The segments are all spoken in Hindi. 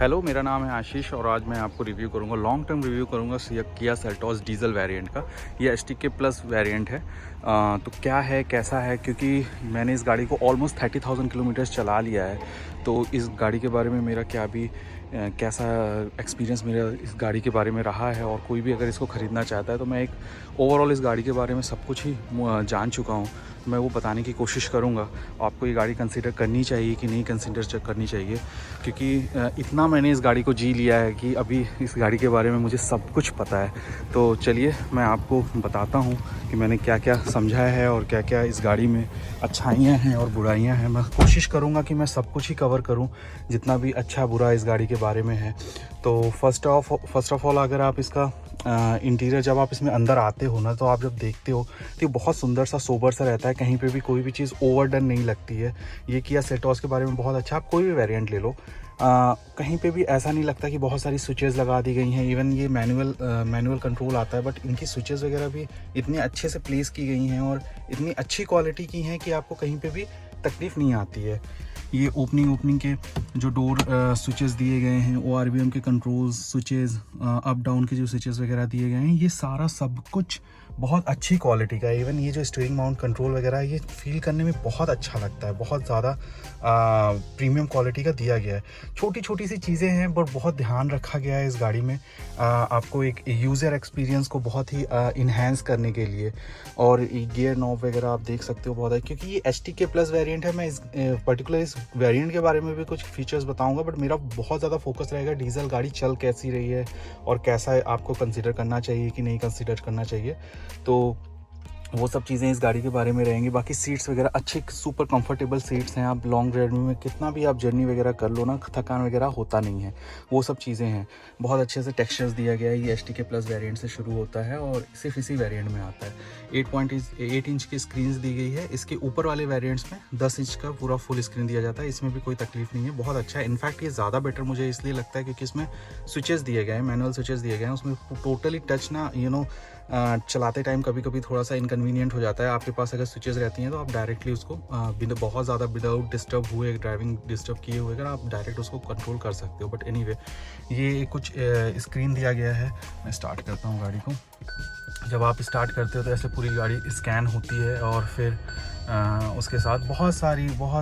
हेलो, मेरा नाम है आशीष और आज मैं आपको रिव्यू करूंगा, लॉन्ग टर्म रिव्यू करूंगा किया सेल्टॉस डीजल वेरिएंट का। ये एसटीके प्लस वेरिएंट है। तो क्या है, कैसा है, क्योंकि मैंने इस गाड़ी को ऑलमोस्ट 30,000 किलोमीटर्स चला लिया है। तो इस गाड़ी के बारे में मेरा क्या भी कैसा एक्सपीरियंस मेरा इस गाड़ी के बारे में रहा है, और कोई भी अगर इसको ख़रीदना चाहता है तो मैं एक ओवरऑल इस गाड़ी के बारे में सब कुछ ही जान चुका हूँ। मैं वो बताने की कोशिश करूँगा आपको ये गाड़ी कंसीडर करनी चाहिए कि नहीं कंसीडर करनी चाहिए, क्योंकि इतना मैंने इस गाड़ी को जी लिया है कि अभी इस गाड़ी के बारे में मुझे सब कुछ पता है। तो चलिए मैं आपको बताता हूँ कि मैंने क्या क्या समझा है और क्या क्या इस गाड़ी में अच्छाइयाँ हैं और बुराइयाँ हैं। मैं कोशिश करूँगा कि मैं सब कुछ ही कवर करूँ, जितना भी अच्छा बुरा इस गाड़ी के बारे में है। तो फर्स्ट ऑफ ऑल अगर आप इसका इंटीरियर जब आप इसमें अंदर आते हो ना, तो आप जब देखते हो तो ये बहुत सुंदर सा सोबर सा रहता है। कहीं पे भी कोई भी चीज़ ओवरडन नहीं लगती है। ये किया सेल्टॉस के बारे में बहुत अच्छा। आप कोई भी वेरिएंट ले लो, कहीं पे भी ऐसा नहीं लगता कि बहुत सारी स्विचेस लगा दी गई हैं। इवन ये मैनुअल कंट्रोल आता है, बट इनकी स्विचेस वगैरह भी इतने अच्छे से प्लेस की गई हैं और इतनी अच्छी क्वालिटी की हैं कि आपको कहीं पे भी तकलीफ़ नहीं आती है। ये ओपनिंग के जो डोर स्विचेस दिए गए हैं, ORVM के कंट्रोल्स स्विचेस, अप डाउन के जो स्विचेस वगैरह दिए गए हैं, ये सारा सब कुछ बहुत अच्छी क्वालिटी का है। इवन ये जो स्टीयरिंग माउंट कंट्रोल वगैरह है, ये फील करने में बहुत अच्छा लगता है। बहुत ज़्यादा प्रीमियम क्वालिटी का दिया गया है। छोटी छोटी सी चीज़ें हैं बट बहुत ध्यान रखा गया है इस गाड़ी में, आपको एक यूज़र एक्सपीरियंस को बहुत ही इन्हेंस करने के लिए। और गियर नॉब वगैरह आप देख सकते हो बहुत है, क्योंकि ये एसटीके प्लस वेरिएंट है। मैं इस पर्टिकुलर इस वेरिएंट के बारे में भी कुछ फीचर्स बताऊंगा, बट मेरा बहुत ज़्यादा फोकस रहेगा डीजल गाड़ी चल कैसी रही है और कैसा है, आपको कंसिडर करना चाहिए कि नहीं कंसिडर करना चाहिए। तो वो सब चीज़ें इस गाड़ी के बारे में रहेंगी। बाकी सीट्स वगैरह अच्छे सुपर कंफर्टेबल सीट्स हैं। आप लॉन्ग जर्नी में कितना भी आप जर्नी वगैरह कर लो ना, थकान वगैरह होता नहीं है। वो सब चीज़ें हैं। बहुत अच्छे से टेक्सचर्स दिया गया है। ये एसटीके प्लस वेरिएंट से शुरू होता है और सिर्फ इसी वेरिएंट में आता है। 8.8 इंच की स्क्रीन दी गई है। इसके ऊपर वाले वेरिएंट्स में 10 इंच का पूरा फुल स्क्रीन दिया जाता है। इसमें भी कोई तकलीफ नहीं है, बहुत अच्छा है। इनफैक्ट ये ज़्यादा बेटर मुझे इसलिए लगता है क्योंकि इसमें स्विचेस दिए गए हैं, मैनुअल स्विचेस दिए गए हैं। उसमें टोटली टच ना चलाते टाइम कभी कभी थोड़ा सा इनकन्वीनियंट हो जाता है। आपके पास अगर स्विचेस रहती हैं तो आप डायरेक्टली उसको बहुत ज़्यादा विदाउट डिस्टर्ब हुए, ड्राइविंग डिस्टर्ब किए हुए, अगर आप डायरेक्ट उसको कंट्रोल कर सकते हो। बट एनीवे, ये कुछ स्क्रीन दिया गया है। मैं स्टार्ट करता हूँ गाड़ी को। जब आप स्टार्ट करते हो तो ऐसे पूरी गाड़ी स्कैन होती है और फिर उसके साथ बहुत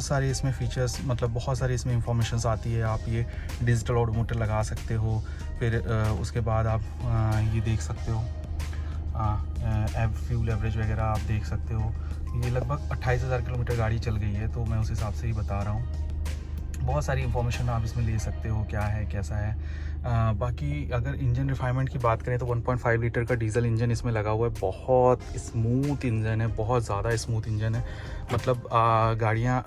सारी इसमें फीचर्स, मतलब बहुत सारी इसमें इंफॉर्मेशंस आती है। आप ये डिजिटल ऑडोमीटर लगा सकते हो। फिर उसके बाद आप ये देख सकते हो फ्यूल एवरेज वगैरह आप देख सकते हो। ये लगभग 28,000 किलोमीटर गाड़ी चल गई है, तो मैं उस हिसाब से ही बता रहा हूँ। बहुत सारी इन्फॉर्मेशन आप इसमें ले सकते हो, क्या है कैसा है। बाकी अगर इंजन रिफाइनमेंट की बात करें तो 1.5 लीटर का डीजल इंजन इसमें लगा हुआ है। बहुत स्मूथ इंजन है, बहुत ज़्यादा स्मूथ इंजन है। मतलब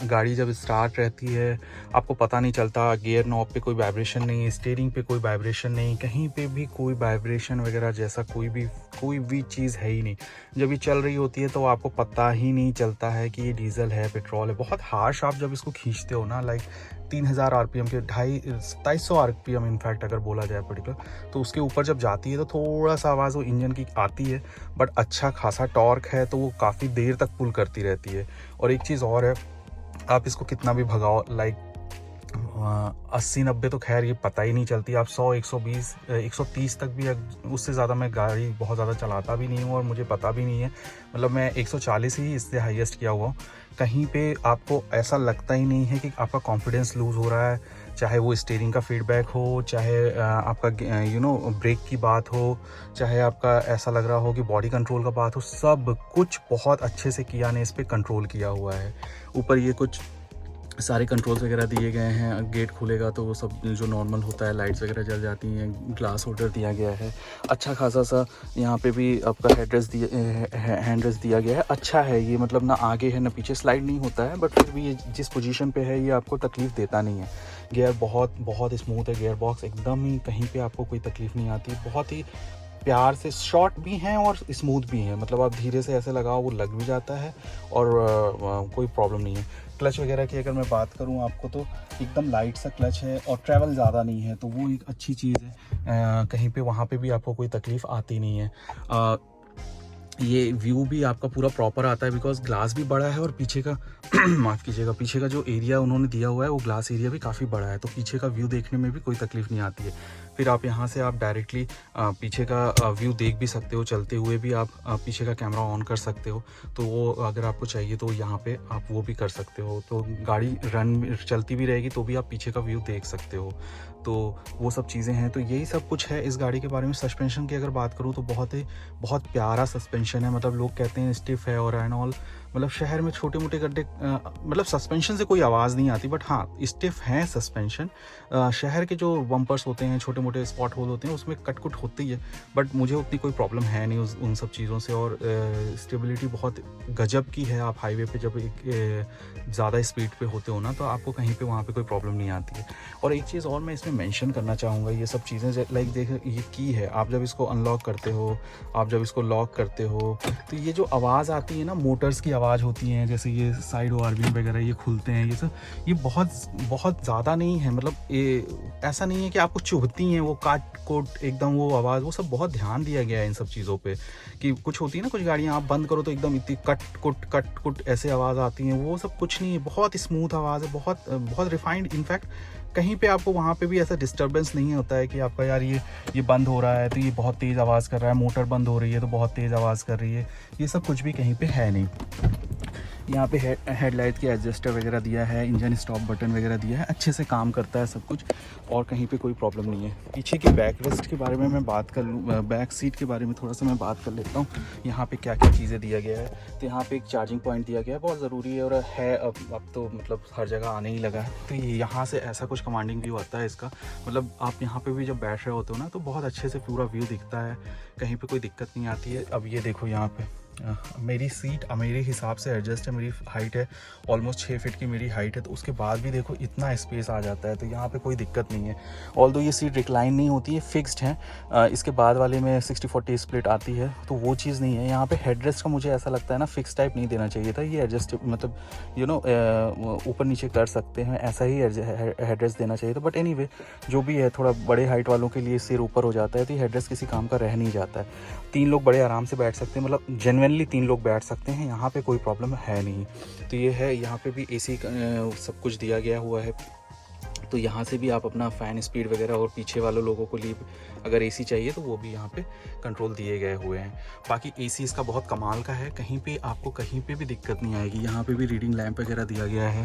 गाड़ी जब स्टार्ट रहती है आपको पता नहीं चलता। गियर नॉब पे कोई वाइब्रेशन नहीं, स्टीयरिंग पे कोई वाइब्रेशन नहीं, कहीं पे भी कोई वाइब्रेशन वगैरह जैसा कोई भी चीज़ है ही नहीं। जब ये चल रही होती है तो आपको पता ही नहीं चलता है कि ये डीजल है, पेट्रोल है। बहुत हार्श आप जब इसको खींचते हो ना, लाइक 3000 RPM के 2700 RPM इनफैक्ट अगर बोला जाए पर्टिकुलर, तो उसके ऊपर जब जाती है तो थोड़ा सा आवाज़ वो इंजन की आती है। बट अच्छा खासा टॉर्क है तो वो काफ़ी देर तक पुल करती रहती है। और एक चीज़ और है, आप इसको कितना भी भगाओ, लाइक 80-90 तो खैर ये पता ही नहीं चलती। आप 100, 120, 130 तक भी, उससे ज़्यादा मैं गाड़ी बहुत ज़्यादा चलाता भी नहीं हूँ और मुझे पता भी नहीं है। मतलब मैं 140 ही इससे हाईएस्ट किया हुआ हूँ। कहीं पे आपको ऐसा लगता ही नहीं है कि आपका कॉन्फिडेंस लूज़ हो रहा है। चाहे वो स्टीयरिंग का फीडबैक हो, चाहे आपका ब्रेक की बात हो, चाहे आपका ऐसा लग रहा हो कि बॉडी कंट्रोल का बात हो, सब कुछ बहुत अच्छे से किया ने इस पर कंट्रोल किया हुआ है। ऊपर ये कुछ सारे कंट्रोल्स वगैरह दिए गए हैं। गेट खुलेगा तो वो सब जो नॉर्मल होता है, लाइट्स वगैरह जल जाती हैं। ग्लास होल्डर दिया गया है। अच्छा खासा सा यहाँ पे भी आपका हैंड रेस्ट दिया गया है। अच्छा है ये, मतलब ना आगे है ना पीछे, स्लाइड नहीं होता है, बट फिर भी ये जिस पोजीशन पे है ये आपको तकलीफ़ देता नहीं है। गियर बहुत स्मूथ है। गियर बॉक्स एकदम ही, कहीं पे आपको कोई तकलीफ़ नहीं आती। बहुत ही प्यार से, शॉर्ट भी हैं और स्मूथ भी हैं। मतलब आप धीरे से ऐसे लगाओ वो लग भी जाता है और कोई प्रॉब्लम नहीं है। क्लच वगैरह की अगर मैं बात करूं आपको तो एकदम लाइट सा क्लच है और ट्रैवल ज़्यादा नहीं है, तो वो एक अच्छी चीज़ है। कहीं पे वहाँ पे भी आपको कोई तकलीफ़ आती नहीं है। ये व्यू भी आपका पूरा प्रॉपर आता है बिकॉज ग्लास भी बड़ा है और पीछे का माफ़ कीजिएगा, पीछे का जो एरिया उन्होंने दिया हुआ है वो ग्लास एरिया भी काफ़ी बड़ा है, तो पीछे का व्यू देखने में भी कोई तकलीफ नहीं आती है। फिर आप यहाँ से आप डायरेक्टली पीछे का व्यू देख भी सकते हो, चलते हुए भी आप पीछे का कैमरा ऑन कर सकते हो, तो वो अगर आपको चाहिए तो यहाँ पे आप वो भी कर सकते हो। तो गाड़ी रन चलती भी रहेगी तो भी आप पीछे का व्यू देख सकते हो, तो वो सब चीज़ें हैं। तो यही सब कुछ है इस गाड़ी के बारे में। सस्पेंशन की अगर बात करूँ तो बहुत प्यारा सस्पेंशन है, मतलब लोग कहते हैं स्टिफ है और एंड ऑल, मतलब शहर में छोटे मोटे गड्ढे मतलब सस्पेंशन से कोई आवाज़ नहीं आती, बट हाँ स्टिफ है सस्पेंशन। शहर के जो बम्पर्स होते हैं, छोटे मोटे स्पॉट होल होते हैं, उसमें कटकुट होती है, बट मुझे उतनी कोई प्रॉब्लम है नहीं उन सब चीज़ों से। और स्टेबिलिटी बहुत गजब की है। आप हाईवे पे जब एक ज़्यादा स्पीड पे होते हो ना, तो आपको कहीं पे वहाँ पे कोई प्रॉब्लम नहीं आती है। और एक चीज़ और मैं इसमें मेंशन करना चाहूँगा, ये सब चीज़ें लाइक देख, ये की है, आप जब इसको अनलॉक करते हो, आप जब इसको लॉक करते हो, तो ये जो आवाज़ आती है ना, मोटर्स की आवाज़ होती है, जैसे ये साइड ओआरबी वगैरह ये खुलते हैं, ये सब ये बहुत ज़्यादा नहीं है, मतलब ये ऐसा नहीं है कि आपको चुभती हैं वो काट कोट एकदम वो आवाज़, वो सब बहुत ध्यान दिया गया है इन सब चीज़ों पे। कि कुछ होती है ना कुछ गाड़ियाँ आप बंद करो तो एकदम इतनी कट कुट ऐसे आवाज़ आती हैं, वो सब कुछ नहीं है, बहुत स्मूथ आवाज़ है, बहुत रिफाइंड। इनफैक्ट कहीं पे आपको वहाँ पे भी ऐसा डिस्टर्बेंस नहीं होता है कि आपका यार ये बंद हो रहा है तो ये बहुत तेज़ आवाज़ कर रहा है, मोटर बंद हो रही है तो बहुत तेज़ आवाज़ कर रही है, ये सब कुछ भी कहीं पे है नहीं। यहाँ पे हेडलाइट की एडजस्टर वगैरह दिया है, इंजन स्टॉप बटन वगैरह दिया है, अच्छे से काम करता है सब कुछ, और कहीं पे कोई प्रॉब्लम नहीं है। पीछे की बैक रेस्ट के बारे में मैं बात कर लूँ, बैक सीट के बारे में थोड़ा सा मैं बात कर लेता हूँ। यहाँ पे क्या क्या चीज़ें दिया गया है, तो यहाँ पे एक चार्जिंग पॉइंट दिया गया है, बहुत ज़रूरी है, और है अब तो मतलब हर जगह आने ही लगा है। तो यहाँ से ऐसा कुछ कमांडिंग व्यू आता है इसका, मतलब आप यहाँ पर भी जब बैठ रहे होते हो ना, तो बहुत अच्छे से पूरा व्यू दिखता है, कहीं पर कोई दिक्कत नहीं आती है। अब ये देखो यहाँ पर मेरी सीट मेरे हिसाब से एडजस्ट है, मेरी हाइट है ऑलमोस्ट 6 फीट की मेरी हाइट है, तो उसके बाद भी देखो इतना स्पेस आ जाता है, तो यहाँ पे कोई दिक्कत नहीं है। ऑल्दो ये सीट रिक्लाइन नहीं होती है, फिक्स्ड है। इसके बाद वाले में 60-40 स्प्लिट आती है, तो वो चीज़ नहीं है। यहाँ पे हेडरेस्ट का मुझे ऐसा लगता है ना, फिक्स टाइप नहीं देना चाहिए था, ये एडजस्ट मतलब ऊपर नीचे कर सकते हैं, ऐसा ही हेडरेस्ट देना चाहिए था। बट एनीवे जो भी है, थोड़ा बड़े हाइट वालों के लिए सिर ऊपर हो जाता है, तो हेडरेस्ट किसी काम का रह नहीं जाता है। 3 लोग बड़े आराम से बैठ सकते हैं, मतलब जेन्युइनली 3 लोग बैठ सकते हैं, यहाँ पे कोई प्रॉब्लम है नहीं। तो ये है, यहाँ पे भी एसी सब कुछ दिया गया हुआ है, तो यहाँ से भी आप अपना फ़ैन स्पीड वगैरह, और पीछे वाले लोगों को लिए अगर एसी चाहिए तो वो भी यहाँ पे कंट्रोल दिए गए हुए हैं। बाकी एसी इसका बहुत कमाल का है, कहीं पे आपको कहीं पे भी दिक्कत नहीं आएगी। यहाँ पे भी रीडिंग लैंप वगैरह दिया गया है,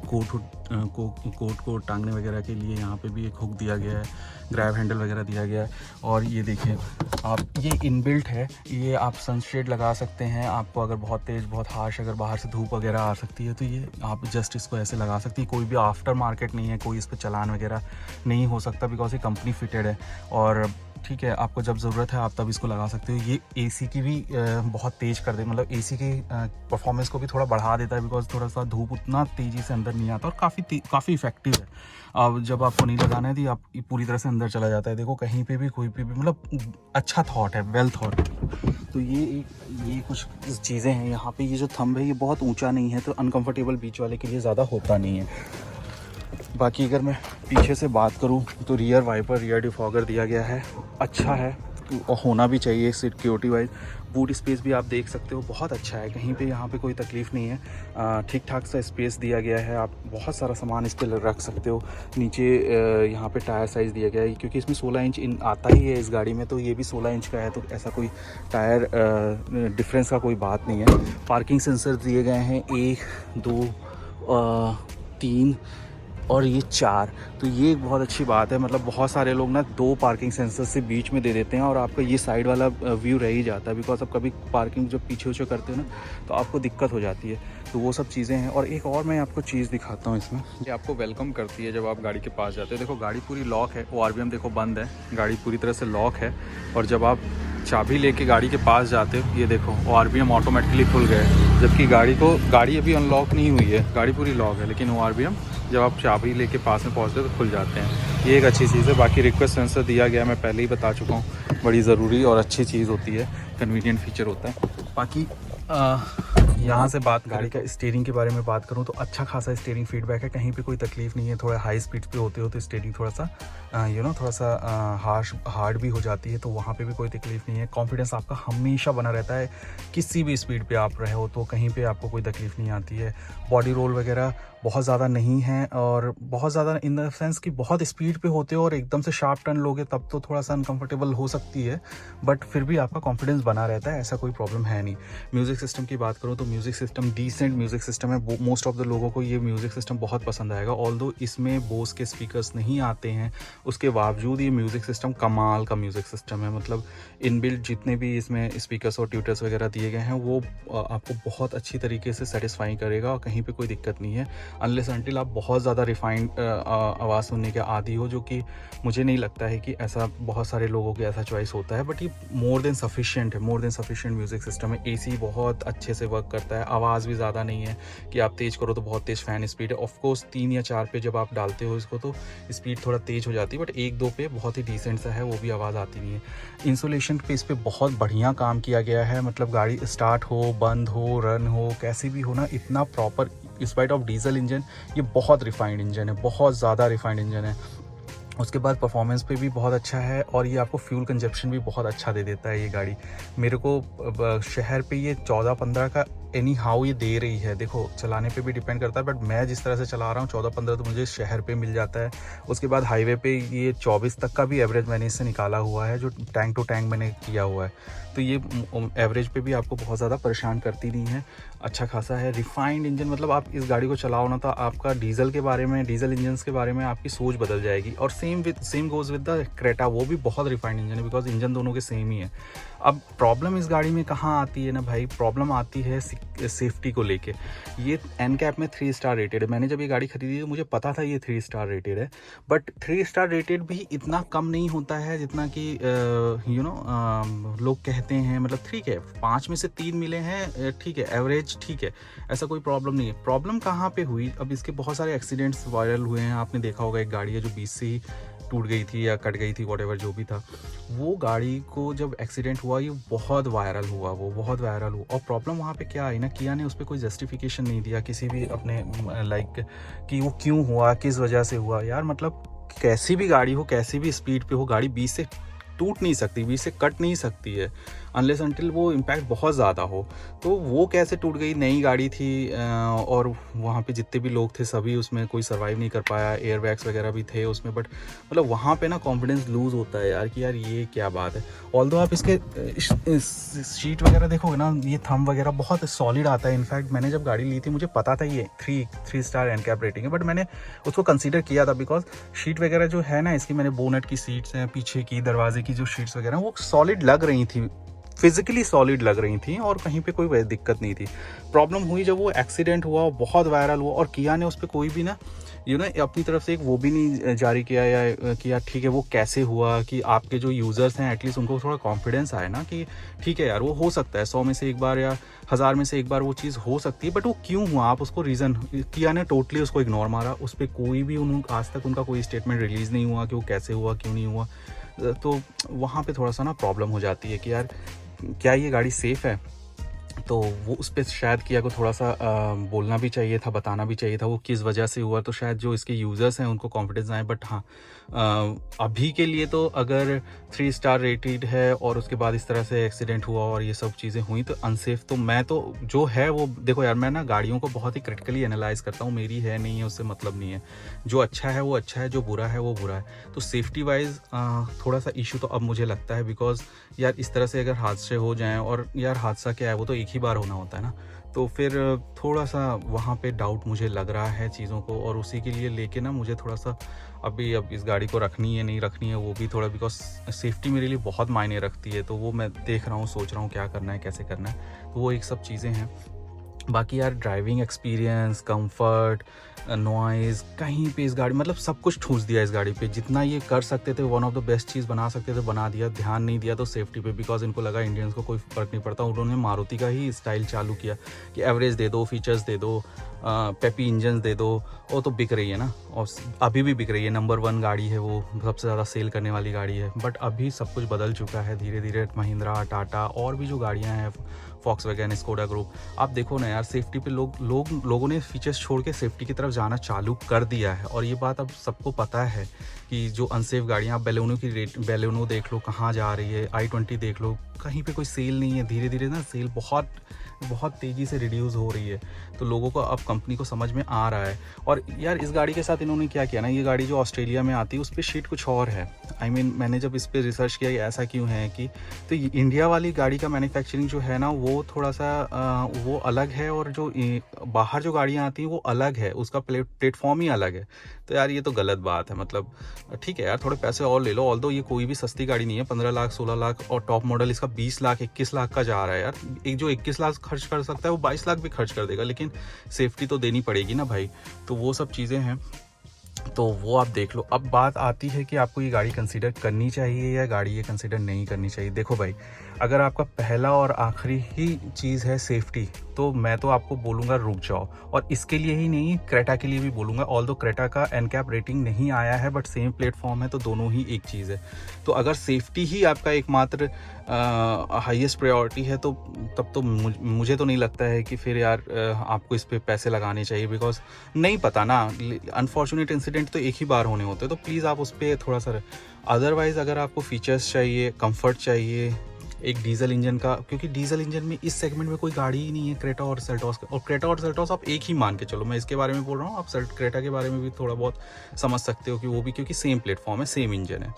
कोट को टांगने वगैरह के लिए यहाँ पे भी एक हुक दिया गया है, ग्रैब हैंडल वगैरह दिया गया है। और ये देखिए आप, ये इनबिल्ट है, ये आप सनशेड लगा सकते हैं। आपको अगर बहुत तेज़ बहुत हार्श अगर बाहर से धूप वगैरह आ सकती है, तो ये आप जस्ट इसको ऐसे लगा सकती है। कोई भी आफ्टर मार्केट नहीं है, कोई इस पर चालान वगैरह नहीं हो सकता, बिकॉज ये कंपनी फिटेड है। और ठीक है, आपको जब ज़रूरत है आप तब इसको लगा सकते हो। ये एसी की भी बहुत तेज़ कर दे, मतलब एसी की परफॉर्मेंस को भी थोड़ा बढ़ा देता है, बिकॉज थोड़ा सा धूप उतना तेज़ी से अंदर नहीं आता, और काफ़ी इफेक्टिव है। अब जब आपको नहीं लगाना है तो आप पूरी तरह से अंदर चला जाता है। देखो कहीं पे भी कोई पे भी मतलब अच्छा थॉट है, वेल थॉट। तो ये कुछ चीज़ें हैं यहाँ पे। ये जो थंब है ये बहुत ऊंचा नहीं है, तो अनकंफर्टेबल बीच वाले के लिए ज़्यादा होता नहीं है। बाकी अगर मैं पीछे से बात करूं तो रियर वाइपर, रियर डिफॉगर दिया गया है, अच्छा है, तो होना भी चाहिए सिक्योरिटी वाइज। बूट स्पेस भी आप देख सकते हो, बहुत अच्छा है, कहीं पे यहाँ पे कोई तकलीफ़ नहीं है। ठीक ठाक सा स्पेस दिया गया है, आप बहुत सारा सामान इस पर रख सकते हो। नीचे यहाँ पे टायर साइज़ दिया गया है, क्योंकि इसमें 16 इंच आता ही है इस गाड़ी में, तो ये भी 16 इंच का है, तो ऐसा कोई टायर डिफरेंस का कोई बात नहीं है। पार्किंग सेंसर दिए गए हैं 1 2 3 और ये 4, तो ये एक बहुत अच्छी बात है। मतलब बहुत सारे लोग ना 2 पार्किंग सेंसर से बीच में दे देते हैं, और आपका ये साइड वाला व्यू रह ही जाता है, बिकॉज आप कभी पार्किंग जब पीछे करते हो ना, तो आपको दिक्कत हो जाती है। तो वो सब चीज़ें हैं। और एक और मैं आपको चीज़ दिखाता हूँ इसमें, ये आपको वेलकम करती है जब आप गाड़ी के पास जाते हो। देखो गाड़ी पूरी लॉक है, ORVM देखो बंद है, गाड़ी पूरी तरह से लॉक है। और जब आप चाबी लेके गाड़ी के पास जाते हो, ये देखो ORVM ऑटोमेटिकली खुल गए, जबकि गाड़ी अभी अनलॉक नहीं हुई है, गाड़ी पूरी लॉक है, लेकिन ORVM जब आप चाबी लेके पास में पहुँचते हो तो खुल जाते हैं। ये एक अच्छी चीज़ है। बाकी रिक्वेस्ट सेंसर दिया गया, मैं पहले ही बता चुका हूँ, बड़ी ज़रूरी और अच्छी चीज़ होती है, कन्वीनियंट फीचर होता है। बाकी यहाँ से बात गाड़ी का स्टीयरिंग के बारे में बात करूँ तो अच्छा खासा स्टीयरिंग फीडबैक है, कहीं पे कोई तकलीफ नहीं है। थोड़ा हाई स्पीड पे होते होते स्टीयरिंग थोड़ा सा थोड़ा सा हार्ड भी हो जाती है, तो वहाँ पे भी कोई तकलीफ नहीं है। कॉन्फिडेंस आपका हमेशा बना रहता है, किसी भी स्पीड पे आप रहे हो तो कहीं पे आपको कोई तकलीफ नहीं आती है। बॉडी रोल वगैरह बहुत ज़्यादा नहीं है, और बहुत ज़्यादा इन द सेंस कि बहुत स्पीड पे होते हो और एकदम से शार्प टर्न लोगे तब तो थोड़ा सा अनकंफर्टेबल हो सकती है, बट फिर भी आपका कॉन्फिडेंस बना रहता है, ऐसा कोई प्रॉब्लम है नहीं। म्यूज़िक सिस्टम की बात करूँ तो music system decent music system है। मोस्ट ऑफ द लोगों को ये म्यूज़िक सिस्टम बहुत पसंद आएगा। ऑल्दो इसमें बोस के स्पीकर्स नहीं आते हैं, उसके बावजूद ये म्यूज़िक सिस्टम कमाल का म्यूज़िक सिस्टम है। मतलब इनबिल्ट जितने भी इसमें स्पीकर्स और ट्यूटर्स वगैरह दिए गए हैं वो आपको बहुत अच्छी तरीके से सेटिस्फाई करेगा और कहीं पे कोई दिक्कत नहीं है, अनलेस अनटिल आप बहुत ज़्यादा रिफाइंड आवाज़ सुनने के आदी हो, जो कि मुझे नहीं लगता है कि ऐसा बहुत सारे लोगों के ऐसा चॉइस होता है। बट ये मोर देन सफिशिएंट है, more than sufficient music system है। एसी बहुत अच्छे से वर्क करता है, आवाज़ भी ज़्यादा नहीं है कि आप तेज़ करो तो बहुत तेज़ फ़ैन स्पीड है। ऑफकोर्स 3 या 4 पे जब आप डालते हो इसको तो स्पीड थोड़ा तेज़ हो जाती है, बट 1-2 पे बहुत ही डिसेंट सा है, वो भी आवाज़ आती नहीं है। इंसुलेशन पे इस पर बहुत बढ़िया काम किया गया है, मतलब गाड़ी स्टार्ट हो, बंद हो, रन हो, कैसे भी हो ना, इतना proper, spite of diesel engine ये बहुत रिफाइंड इंजन है, बहुत ज़्यादा रिफाइंड इंजन है। उसके बाद परफॉर्मेंस पे भी बहुत अच्छा है, और ये आपको फ्यूल कंजप्शन भी बहुत अच्छा दे देता है ये गाड़ी। मेरे को शहर पे ये 14-15 का एनी हाउ ये दे रही है, देखो चलाने पे भी डिपेंड करता है, बट मैं जिस तरह से चला रहा हूँ 14-15 तो मुझे शहर पे मिल जाता है। उसके बाद हाईवे पे ये 24 तक का भी एवरेज मैंने इससे निकाला हुआ है, जो टैंक टू टैंक मैंने किया हुआ है, तो ये एवरेज पे भी आपको बहुत ज़्यादा परेशान करती नहीं है, अच्छा खासा है। रिफाइंड इंजन, मतलब आप इस गाड़ी को चलाओ ना तो आपका डीजल के बारे में, डीजल इंजन के बारे में आपकी सोच बदल जाएगी। और same goes with the Creta, वो भी बहुत रिफाइंड इंजन है, बिकॉज इंजन दोनों के सेम ही है। अब प्रॉब्लम इस गाड़ी में कहाँ आती है ना भाई, प्रॉब्लम आती है सेफ्टी को लेके। ये एनकैप में 3 स्टार रेटेड है। मैंने जब ये गाड़ी खरीदी तो मुझे पता था ये 3 स्टार रेटेड है, बट 3 स्टार रेटेड भी इतना कम नहीं होता है जितना कि लोग कहते हैं। मतलब ठीक है, 5 में से 3 मिले हैं, ठीक है, एवरेज ठीक है, ऐसा कोई प्रॉब्लम नहीं है। प्रॉब्लम कहाँ पे हुई, अब इसके बहुत सारे एक्सीडेंट्स वायरल हुए हैं, आपने देखा होगा। एक गाड़ी है जो 20 से ही टूट गई थी या कट गई थी, व्हाटएवर जो भी था, वो गाड़ी को जब एक्सीडेंट हुआ ये बहुत वायरल हुआ, वो बहुत वायरल हुआ। और प्रॉब्लम वहाँ पे क्या आई ना, किया ने उस पर कोई जस्टिफिकेशन नहीं दिया किसी भी अपने लाइक कि वो क्यों हुआ, किस वजह से हुआ। यार मतलब कैसी भी गाड़ी हो, कैसी भी स्पीड पे हो, गाड़ी 20 से टूट नहीं सकती, 20 से कट नहीं सकती है, अनलेस अनटिल वो इम्पैक्ट बहुत ज़्यादा हो। तो वो कैसे टूट गई, नई गाड़ी थी, और वहाँ पे जितने भी लोग थे सभी उसमें कोई सर्वाइव नहीं कर पाया, एयर बैग्स वगैरह भी थे उसमें, बट मतलब वहाँ पे ना कॉन्फिडेंस लूज़ होता है यार कि यार ये क्या बात है। ऑल्दो आप इसके शीट वगैरह देखोगे ना, ये थंब वगैरह बहुत सॉलिड आता है। इनफैक्ट मैंने जब गाड़ी ली थी मुझे पता था ये 3 स्टार एनकैप रेटिंग है, बट मैंने उसको कंसीडर किया था बिकॉज शीट वगैरह जो है ना इसकी, मैंने बोनट की सीट्स हैं, पीछे की दरवाजे की जो शीट्स वगैरह वो सॉलिड लग रही थी, फिजिकली सॉलिड लग रही थी, और कहीं पे कोई दिक्कत नहीं थी। प्रॉब्लम हुई जब वो एक्सीडेंट हुआ, बहुत वायरल हुआ, और किया ने उस पर कोई भी ना अपनी तरफ से एक वो भी नहीं जारी किया या किया ठीक है वो कैसे हुआ, कि आपके जो यूज़र्स हैं एटलीस्ट उनको थोड़ा कॉन्फिडेंस आए ना कि ठीक है यार वो हो सकता है 100 में से एक बार या 1000 में से एक बार वो चीज़ हो सकती है, बट वो क्यों हुआ आप उसको रीज़न। किया ने टोटली उसको इग्नोर मारा, उस पर कोई भी आज तक उनका कोई स्टेटमेंट रिलीज़ नहीं हुआ कि वो कैसे हुआ, क्यों नहीं हुआ। तो वहाँ पे थोड़ा सा ना प्रॉब्लम हो जाती है कि यार क्या ये गाड़ी सेफ़ है। तो वो उस पर शायद किया को थोड़ा सा बोलना भी चाहिए था, बताना भी चाहिए था वो किस वजह से हुआ, तो शायद जो इसके यूज़र्स हैं उनको कॉन्फिडेंस आए। बट हाँ, अभी के लिए तो अगर 3 स्टार रेटेड है और उसके बाद इस तरह से एक्सीडेंट हुआ और ये सब चीज़ें हुई तो अनसेफ, तो मैं तो जो है वो देखो यार, मैं ना गाड़ियों को बहुत ही क्रिटिकली एनालाइज करता हूँ, मेरी है नहीं है उससे मतलब नहीं है, जो अच्छा है वो अच्छा है, जो बुरा है वो बुरा है। तो सेफ्टी वाइज थोड़ा सा इशू तो अब मुझे लगता है, बिकॉज यार इस तरह से अगर हादसे हो जाएं, और यार हादसा क्या है वो तो एक ही बार होना होता है ना, तो फिर थोड़ा सा वहाँ पे डाउट मुझे लग रहा है चीज़ों को, और उसी के लिए लेके ना मुझे थोड़ा सा अब इस गाड़ी को रखनी है नहीं रखनी है वो भी थोड़ा, बिकॉज सेफ्टी मेरे लिए बहुत मायने रखती है, तो वो मैं देख रहा हूँ, सोच रहा हूँ क्या करना है, कैसे करना है, तो वो एक सब चीज़ें हैं। बाकी यार ड्राइविंग एक्सपीरियंस, कंफर्ट, नॉइज़, कहीं पे इस गाड़ी मतलब सब कुछ ठूस दिया इस गाड़ी पे, जितना ये कर सकते थे, वन ऑफ द बेस्ट चीज़ बना सकते थे बना दिया। ध्यान नहीं दिया तो सेफ्टी पे, बिकॉज इनको लगा इंडियंस को कोई फ़र्क नहीं पड़ता। उन्होंने मारुति का ही स्टाइल चालू किया कि एवरेज दे दो, फीचर्स दे दो, पेपी इंजन दे दो, वो तो बिक रही है ना, और अभी भी बिक रही है। नंबर 1 गाड़ी है वो, सबसे ज़्यादा सेल करने वाली गाड़ी है। बट अभी सब कुछ बदल चुका है धीरे धीरे। महिंद्रा, टाटा और भी जो गाड़ियाँ हैं, फॉक्सवैगन, स्कोडा ग्रुप, आप देखो ना यार, सेफ्टी पे लोगों ने फीचर्स छोड़ के सेफ्टी की तरफ जाना चालू कर दिया है। और ये बात अब सबको पता है कि जो अनसेफ गाड़ियाँ, आप बेलेनो देख लो कहाँ जा रही है, i20 देख लो, कहीं पे कोई सेल नहीं है। धीरे धीरे ना सेल बहुत तेज़ी से रिड्यूस हो रही है। तो लोगों को, अब कंपनी को समझ में आ रहा है। और यार इस गाड़ी के साथ इन्होंने क्या किया ना, ये गाड़ी जो ऑस्ट्रेलिया में आती है उस पर शीट कुछ और है। मैंने जब इस पर रिसर्च किया ये ऐसा क्यों है कि, तो इंडिया वाली गाड़ी का मैन्युफैक्चरिंग जो है ना वो थोड़ा सा वो अलग है, और जो बाहर जो गाड़ियाँ आती हैं वो अलग है, उसका प्लेटफॉर्म ही अलग है। तो यार ये तो गलत बात है। मतलब ठीक है यार, थोड़े पैसे और ले लो। ऑल्दो ये कोई भी सस्ती गाड़ी नहीं है, 15 लाख 16 लाख, और टॉप मॉडल इसका 20 लाख 21 लाख का जा रहा है यार। एक जो 21 लाख खर्च कर सकता है वो 22 लाख भी खर्च कर देगा, लेकिन सेफ्टी तो देनी पड़ेगी ना भाई। तो वो सब चीज़ें हैं, तो वो आप देख लो। अब बात आती है कि आपको ये गाड़ी कंसीडर करनी चाहिए या गाड़ी ये कंसीडर नहीं करनी चाहिए। देखो भाई, अगर आपका पहला और आखिरी ही चीज़ है सेफ्टी, तो मैं तो आपको बोलूँगा रुक जाओ। और इसके लिए ही नहीं, क्रेटा के लिए भी बोलूँगा। ऑल्दो क्रेटा का एनकैप रेटिंग नहीं आया है, बट सेम प्लेटफॉर्म है, तो दोनों ही एक चीज़ है। तो अगर सेफ्टी ही आपका एकमात्र हाईएस्ट प्रायोरिटी है, तो तब तो मुझे तो नहीं लगता है कि फिर यार आपको इस पर पैसे लगाने चाहिए। बिकॉज नहीं पता ना, अनफॉर्चुनेट इंसिडेंट तो एक ही बार होने होते हैं, तो प्लीज़ आप उस पर थोड़ा सा। अदरवाइज़ अगर आपको फीचर्स चाहिए, कंफर्ट चाहिए, एक डीजल इंजन का, क्योंकि डीजल इंजन में इस सेगमेंट में कोई गाड़ी ही नहीं है क्रेटा और सेल्टॉस का। और क्रेटा और सेल्टॉस आप एक ही मान के चलो, मैं इसके बारे में बोल रहा हूँ, आप क्रेटा के बारे में भी थोड़ा बहुत समझ सकते हो कि वो भी, क्योंकि सेम प्लेटफॉर्म है, सेम इंजन है।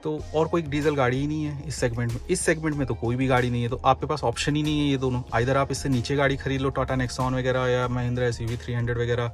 तो और कोई डीजल गाड़ी ही नहीं है इस सेगमेंट में। इस सेगमेंट में तो कोई भी गाड़ी नहीं है, तो आपके पास ऑप्शन ही नहीं है ये दोनों। इधर आप इससे नीचे गाड़ी खरीद लो, टाटा नेक्सॉन वगैरह या महिंद्रा SUV 300 वगैरह,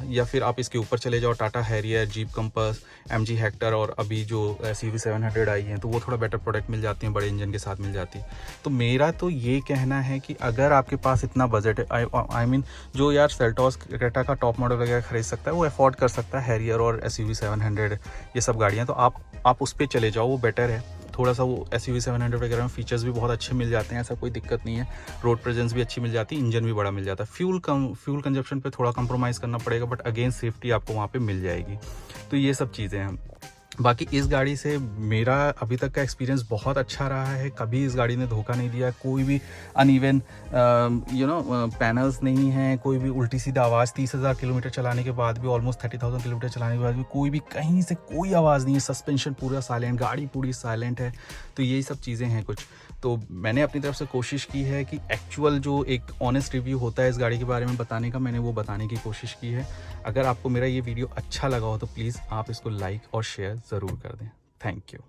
या फिर आप इसके ऊपर चले जाओ, Tata Harrier, jeep compass, MG Hector, और अभी जो SUV 700 आई हैं, तो वो थोड़ा बेटर प्रोडक्ट मिल जाती हैं, बड़े इंजन के साथ मिल जाती है। तो मेरा तो ये कहना है कि अगर आपके पास इतना बजट है, आई मीन जो यार सेल्टॉस क्रेटा का टॉप मॉडल वगैरह खरीद सकता है, वो अफोर्ड कर सकता है हैरियर और SUV 700, ये सब गाड़ियाँ, तो आप उस पर चले जाओ, वो बेटर है। थोड़ा सा वो SUV 700 वगैरह में फीचर्स भी बहुत अच्छे मिल जाते हैं, ऐसा कोई दिक्कत नहीं है। रोड प्रेजेंस भी अच्छी मिल जाती है, इंजन भी बड़ा मिल जाता है। फ्यूल कंजप्शन पे थोड़ा कंप्रोमाइज़ करना पड़ेगा, बट अगेन सेफ्टी आपको वहाँ पे मिल जाएगी। तो ये सब चीज़ें हैं। बाकी इस गाड़ी से मेरा अभी तक का एक्सपीरियंस बहुत अच्छा रहा है। कभी इस गाड़ी ने धोखा नहीं दिया, कोई भी अनइवन पैनल्स नहीं है, कोई भी उल्टी सीधा आवाज़, 30,000 किलोमीटर चलाने के बाद भी, ऑलमोस्ट 30,000 किलोमीटर चलाने के बाद भी कोई भी कहीं से कोई आवाज़ नहीं है। सस्पेंशन पूरा साइलेंट, गाड़ी पूरी साइलेंट है। तो यही सब चीज़ें हैं कुछ। तो मैंने अपनी तरफ से कोशिश की है कि एक्चुअल जो एक ऑनेस्ट रिव्यू होता है इस गाड़ी के बारे में बताने का, मैंने वो बताने की कोशिश की है। अगर आपको मेरा ये वीडियो अच्छा लगा हो तो प्लीज़ आप इसको लाइक और शेयर ज़रूर कर दें। Thank you.